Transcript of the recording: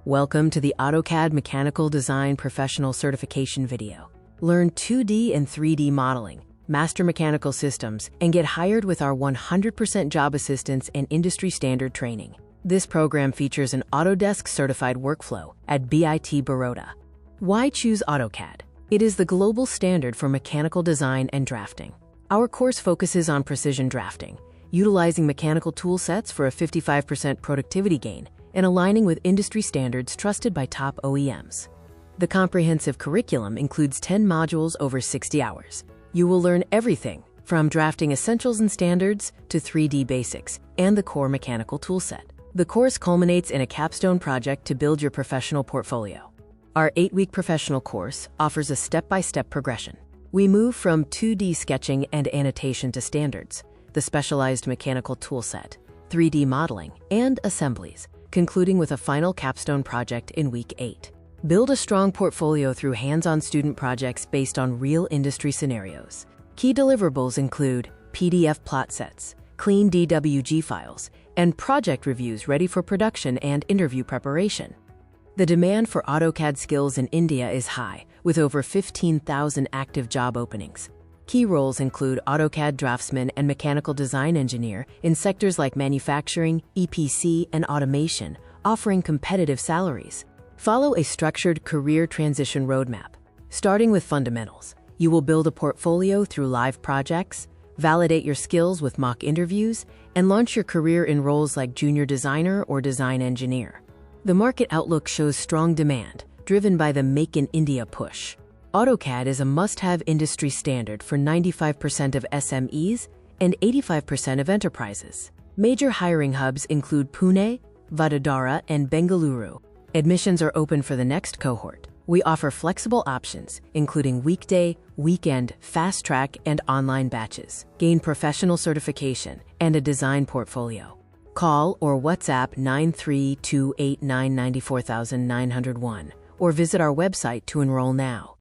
Welcome to the AutoCAD Mechanical Design Professional Certification video. Learn 2D and 3D modeling, master mechanical systems, and get hired with our 100% job assistance and industry standard training. This program features an Autodesk certified workflow at BIT Baroda. Why choose AutoCAD? It is the global standard for mechanical design and drafting. Our course focuses on precision drafting, utilizing mechanical tool sets for a 55% productivity gain, and aligning with industry standards trusted by top OEMs. The comprehensive curriculum includes 10 modules over 60 hours. You will learn everything from drafting essentials and standards to 3D basics and the core mechanical toolset. The course culminates in a capstone project to build your professional portfolio. Our 8-week professional course offers a step-by-step progression. We move from 2D sketching and annotation to standards, the specialized mechanical toolset, 3D modeling, and assemblies, concluding with a final capstone project in week 8. Build a strong portfolio through hands-on student projects based on real industry scenarios. Key deliverables include PDF plot sets, clean DWG files, and project reviews ready for production and interview preparation. The demand for AutoCAD skills in India is high, with over 15,000 active job openings. Key roles include AutoCAD draftsman and mechanical design engineer in sectors like manufacturing, EPC, and automation, offering competitive salaries. Follow a structured career transition roadmap. Starting with fundamentals, you will build a portfolio through live projects, validate your skills with mock interviews, and launch your career in roles like junior designer or design engineer. The market outlook shows strong demand, driven by the Make in India push. AutoCAD is a must-have industry standard for 95% of SMEs and 85% of enterprises. Major hiring hubs include Pune, Vadodara, and Bengaluru. Admissions are open for the next cohort. We offer flexible options, including weekday, weekend, fast track, and online batches. Gain professional certification and a design portfolio. Call or WhatsApp 93289 94901 or visit our website to enroll now.